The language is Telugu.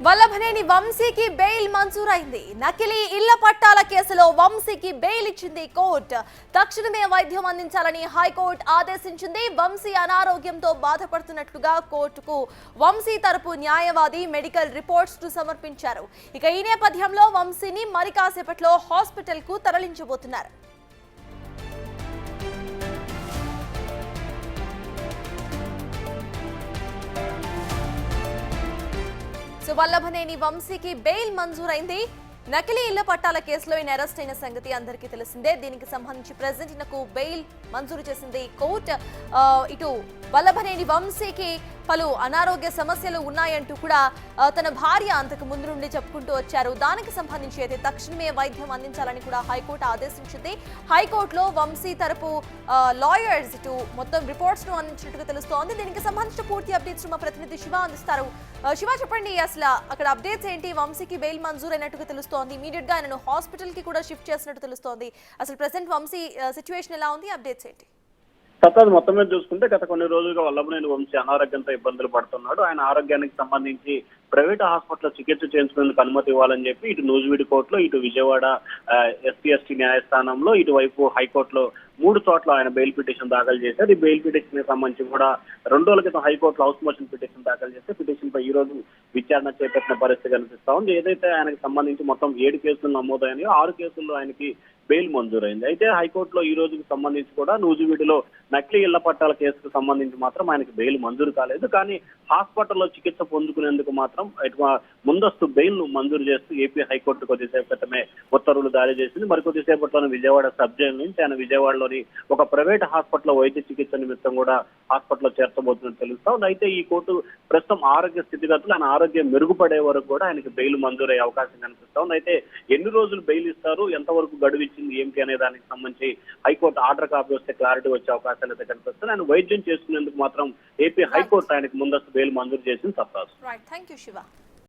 వల్లభనేని వంశీకి బెయిల్ మంజూరైంది. నకిలీ ఇళ్ల పట్టాల కేసులో వంశీకి బెయిల్ ఇచ్చింది కోర్టు. తక్షణమే వైద్యం అందించాలని హైకోర్టు ఆదేశించింది. వంశీ అనారోగ్యంతో బాధపడుతున్నట్లుగా కోర్టుకు వంశీ తరపు న్యాయవాది మెడికల్ రిపోర్ట్స్ ను సమర్పించారు. ఇక ఈ నేపథ్యంలో వంశీని మరి కాసేపట్లో హాస్పిటల్ కు తరలించబోతున్నారు. వల్లభనేని వంశీకి బెయిల్ మంజూరైంది. నకిలీ ఇళ్ల పట్టాల కేసులో ఈయన అరెస్ట్ అయిన సంగతి అందరికీ తెలిసిందే. దీనికి సంబంధించి ప్రెసిడెంట్ ఈయనకు బెయిల్ మంజూరు చేసింది కోర్టు. ఇటు వల్లభనేని వంశీకి పలు అనారోగ్య సమస్యలు ఉన్నాయంటూ కూడా తన భార్య అంతకు ముందు నుండి చెప్పుకుంటూ వచ్చారు. దానికి సంబంధించి అయితే తక్షణమే వైద్యం అందించాలని కూడా హైకోర్టు ఆదేశించింది. హైకోర్టులో వంశీ తరపు లాయర్స్ ఇటు మొత్తం రిపోర్ట్స్ ను అందించినట్టుగా తెలుస్తోంది. దీనికి సంబంధించిన పూర్తి అప్డేట్స్ మా ప్రతినిధి శివ అందిస్తారు. శివ, చెప్పండి, అసలు అక్కడ అప్డేట్స్ ఏంటి? వంశీకి బెయిల్ మంజూరైనట్టుగా తెలుస్తోంది. ఇమీడియట్ గా ఆయన హాస్పిటల్ కి కూడా షిఫ్ట్ చేసినట్టు తెలుస్తోంది. అసలు ప్రెసెంట్ వంశీ సిచ్యువేషన్ ఎలా ఉంది? అప్డేట్స్ ఏంటి? సత్తాజ్ మొత్తం మీద చూసుకుంటే గత కొన్ని రోజులుగా వల్లభనేని వంశీ అనారోగ్యంతో ఇబ్బందులు పడుతున్నాడు. ఆయన ఆరోగ్యానికి సంబంధించి ప్రైవేట్ హాస్పిటల్లో చికిత్స చేయించుకునేందుకు అనుమతి ఇవ్వాలని చెప్పి ఇటు నూజివీడు కోర్టులో, ఇటు విజయవాడ ఎస్సీ న్యాయస్థానంలో, ఇటువైపు హైకోర్టులో 3 చోట్ల ఆయన బెయిల్ పిటిషన్ దాఖలు చేశారు. ఈ బెయిల్ పిటిషన్ కి సంబంధించి కూడా 2 రోజుల క్రితం హైకోర్టులో హౌస్ మోషన్ పిటిషన్ దాఖలు చేస్తే పిటిషన్ పై ఈ రోజు విచారణ చేపట్టిన పరిస్థితి కనిపిస్తా ఉంది. ఏదైతే ఆయనకు సంబంధించి మొత్తం 7 కేసులు నమోదైనాయో 6 కేసుల్లో ఆయనకి బెయిల్ మంజూరైంది. అయితే హైకోర్టులో ఈ రోజుకి సంబంధించి కూడా నూజివీడులో నకిలీ ఇళ్ల పట్టాల కేసుకు సంబంధించి మాత్రం ఆయనకి బెయిల్ మంజూరు కాలేదు. కానీ హాస్పిటల్లో చికిత్స పొందుకునేందుకు మాత్రం ముందస్తు బెయిల్ ను మంజూరు చేస్తూ ఏపీ హైకోర్టు కొద్దిసేపు క్రితమే ఉత్తర్వులు జారీ చేసింది. మరి కొద్దిసేపట్లోనే విజయవాడ సబ్ జైలు నుంచి ఆయన విజయవాడలోని ఒక ప్రైవేట్ హాస్పిటల్లో వైద్య చికిత్స నిమిత్తం కూడా హాస్పిటల్లో చేర్చబోతున్నట్టు తెలుస్తా ఉంది. అయితే ఈ కోర్టు ప్రస్తుతం ఆరోగ్య స్థితిగతులు, ఆయన ఆరోగ్యం మెరుగుపడే వరకు కూడా ఆయనకి బెయిల్ మంజూరయ్యే అవకాశం కనిపిస్తా ఉంది. అయితే ఎన్ని రోజులు బెయిల్ ఇస్తారు, ఎంతవరకు గడువు ఏమిటి అనే దానికి సంబంధించి హైకోర్టు ఆర్డర్ కాపీ వస్తే క్లారిటీ వచ్చే అవకాశాలు అయితే కనిపిస్తుంది. ఆయన వైద్యం చేసుకునేందుకు మాత్రం ఏపీ హైకోర్టు ఆయనకు ముందస్తు బెయిల్ మంజూరు చేసింది. సత్తాజ్. Right, thank you Shiva.